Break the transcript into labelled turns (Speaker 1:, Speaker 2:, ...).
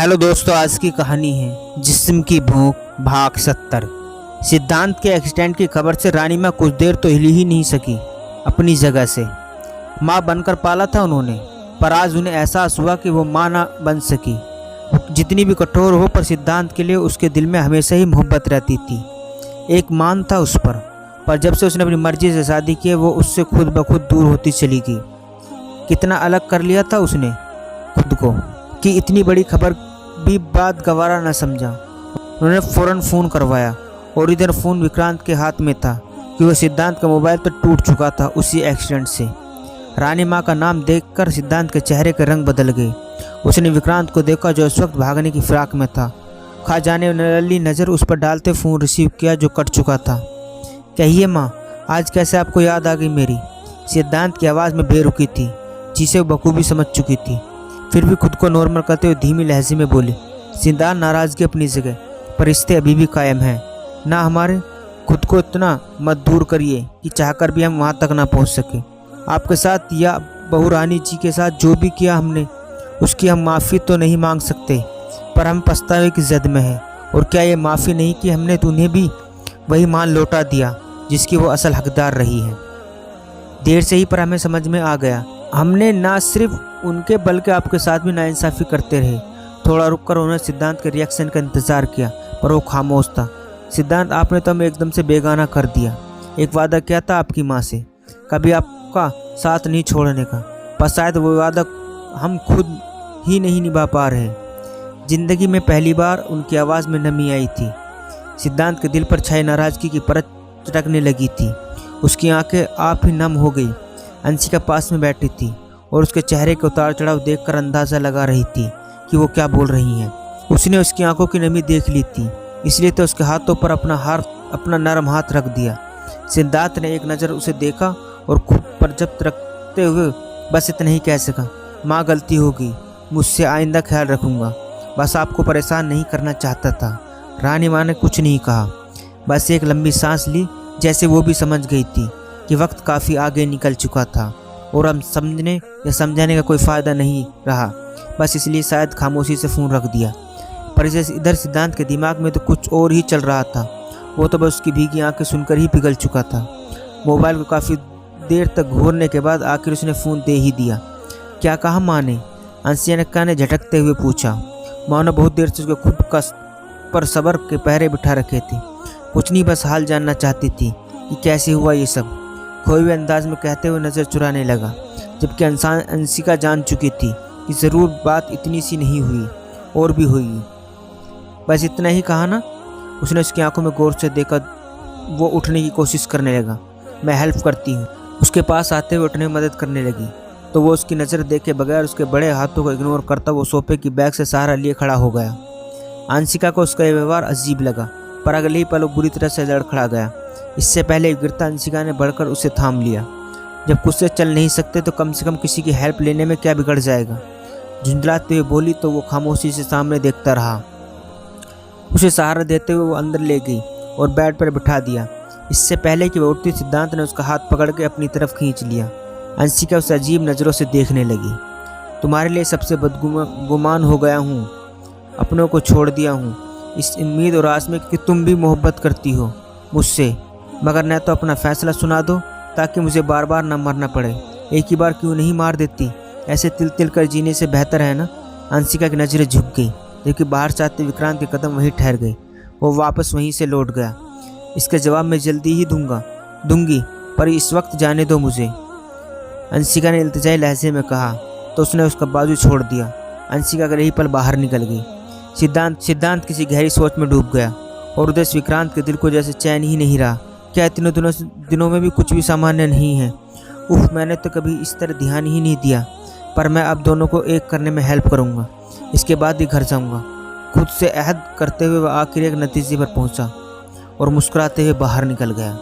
Speaker 1: Hello दोस्तों, आज की कहानी है जिस्म की भूख भाग 70। सिद्धांत के एक्सीडेंट की खबर से रानी माँ कुछ देर तो हिल ही नहीं सकी अपनी जगह से। माँ बनकर पाला था उन्होंने, पर आज उन्हें एहसास हुआ कि वो माँ ना बन सकी। जितनी भी कठोर हो, पर सिद्धांत के लिए उसके दिल में हमेशा ही मोहब्बत रहती थी। एक मान था उस पर जब से उसने अपनी मर्जी से शादी की वो उससे खुद ब खुद दूर होती चली गई। कितना अलग कर लिया था उसने खुद को कि इतनी बड़ी खबर भी बात गवारा न समझा। उन्होंने फ़ौरन फ़ोन करवाया और इधर फ़ोन विक्रांत के हाथ में था कि वह सिद्धांत का मोबाइल तो टूट चुका था उसी एक्सीडेंट से। रानी माँ का नाम देखकर सिद्धांत के चेहरे के रंग बदल गए। उसने विक्रांत को देखा जो उस वक्त भागने की फिराक में था। खा जाने वाली नज़र उस पर डालते फ़ोन रिसीव किया जो कट चुका था। कहिए माँ, आज कैसे आपको याद आ गई मेरी? सिद्धांत की आवाज़ में बेरुखी थी जिसे वो बखूबी समझ चुकी थी। फिर भी खुद को नॉर्मल करते हुए धीमी लहजे में बोली, सिद्धांत नाराज़गी अपनी जगह, पर रिश्ते अभी भी कायम हैं ना हमारे। खुद को इतना मत दूर करिए कि चाहकर भी हम वहाँ तक ना पहुँच सके। आपके साथ या बहू रानी जी के साथ जो भी किया हमने, उसकी हम माफ़ी तो नहीं मांग सकते, पर हम पछतावे की जद में हैं। और क्या ये माफ़ी नहीं कि हमने तो उन्हें भी वही मान लौटा दिया जिसकी वो असल हकदार रही है। देर से ही पर हमें समझ में आ गया, हमने ना सिर्फ उनके बल्कि आपके साथ भी नाइंसाफ़ी करते रहे। थोड़ा रुककर उन्होंने सिद्धांत के रिएक्शन का इंतज़ार किया, पर वो खामोश था। सिद्धांत, आपने तो हमें एकदम से बेगाना कर दिया। एक वादा किया था आपकी माँ से, कभी आपका साथ नहीं छोड़ने का, पर शायद वो वादा हम खुद ही नहीं निभा पा रहे। जिंदगी में पहली बार उनकी आवाज़ में नमी आई थी। सिद्धांत के दिल पर छाई नाराज़गी की परत चटकने लगी थी। उसकी आंखें आप ही नम हो गई। अंशिका पास में बैठी थी और उसके चेहरे के उतार चढ़ाव देखकर अंदाज़ा लगा रही थी कि वो क्या बोल रही हैं। उसने उसकी आंखों की नमी देख ली थी, इसलिए तो उसके हाथों पर अपना नरम हाथ रख दिया। सिद्धांत ने एक नज़र उसे देखा और खुद पर जब्त रखते हुए बस इतना ही कह सका, माँ गलती हो गई, मुझसे आइंदा ख्याल रखूँगा। बस आपको परेशान नहीं करना चाहता था। रानी माँ ने कुछ नहीं कहा, बस एक लंबी सांस ली, जैसे वो भी समझ गई थी कि वक्त काफ़ी आगे निकल चुका था और हम समझने या समझाने का कोई फ़ायदा नहीं रहा। बस इसलिए शायद खामोशी से फ़ोन रख दिया। पर इधर सिद्धांत के दिमाग में तो कुछ और ही चल रहा था। वो तो बस उसकी भीगी आंखें सुनकर ही पिघल चुका था। मोबाइल को काफ़ी देर तक घूरने के बाद आखिर उसने फ़ोन दे ही दिया। क्या कहा माँ ने? अंशिका ने झटकते हुए पूछा। माँ ने बहुत देर से उसके खुद पर सब्र के पहरे बिठा रखे थे। कुछ नहीं, बस हाल जानना चाहती थी कि कैसे हुआ ये सब। खोए हुए अंदाज में कहते हुए नज़र चुराने लगा, जबकि अंशिका जान चुकी थी कि ज़रूर बात इतनी सी नहीं हुई, और भी हुई। बस इतना ही कहा ना? उसने उसकी आंखों में गौर से देखा। वो उठने की कोशिश करने लगा। मैं हेल्प करती हूँ। उसके पास आते हुए उठने में मदद करने लगी तो वो उसकी नज़र देखे बगैर उसके बड़े हाथों को इग्नोर करता वो सोफे की बैग से सहारा लिए खड़ा हो गया। अंशिका को उसका ये व्यवहार अजीब लगा, पर अगले ही पल वो बुरी तरह से लड़खड़ा गया। इससे पहले गिरता अंशिका ने बढ़कर उसे थाम लिया। जब खुद से चल नहीं सकते तो कम से कम किसी की हेल्प लेने में क्या बिगड़ जाएगा? झुंझलाते हुए बोली तो वो खामोशी से सामने देखता रहा। उसे सहारा देते हुए वो अंदर ले गई और बेड पर बिठा दिया। इससे पहले कि वह उठती, सिद्धांत ने उसका हाथ पकड़ के अपनी तरफ खींच लिया। अंशिका उसे अजीब नज़रों से देखने लगी। तुम्हारे लिए सबसे बदगुमान हो गया हूँ, अपनों को छोड़ दिया हूँ इस उम्मीद और आस में कि तुम भी मोहब्बत करती हो मुझसे, मगर न तो अपना फैसला सुना दो ताकि मुझे बार बार न मरना पड़े। एक ही बार क्यों नहीं मार देती? ऐसे तिल तिल कर जीने से बेहतर है ना? अंशिका की नज़रें झुक गई, जबकि बाहर से आते विक्रांत के कदम वहीं ठहर गए। वो वापस वहीं से लौट गया। इसका जवाब मैं जल्दी ही दूंगी, पर इस वक्त जाने दो मुझे, अंशिका ने इल्तिजाई लहजे में कहा तो उसने उसका बाजू छोड़ दिया। अंशिका अगले ही पल बाहर निकल गई। सिद्धांत किसी गहरी सोच में डूब गया और उधर विक्रांत के दिल को जैसे चैन ही नहीं रहा। क्या इतने दिनों में भी कुछ भी सामान्य नहीं है? उफ, मैंने तो कभी इस तरह ध्यान ही नहीं दिया। पर मैं अब दोनों को एक करने में हेल्प करूँगा। इसके बाद ही घर जाऊँगा। खुद से अहद करते हुए वह आखिर एक नतीजे पर पहुँचा और मुस्कुराते हुए बाहर निकल गया।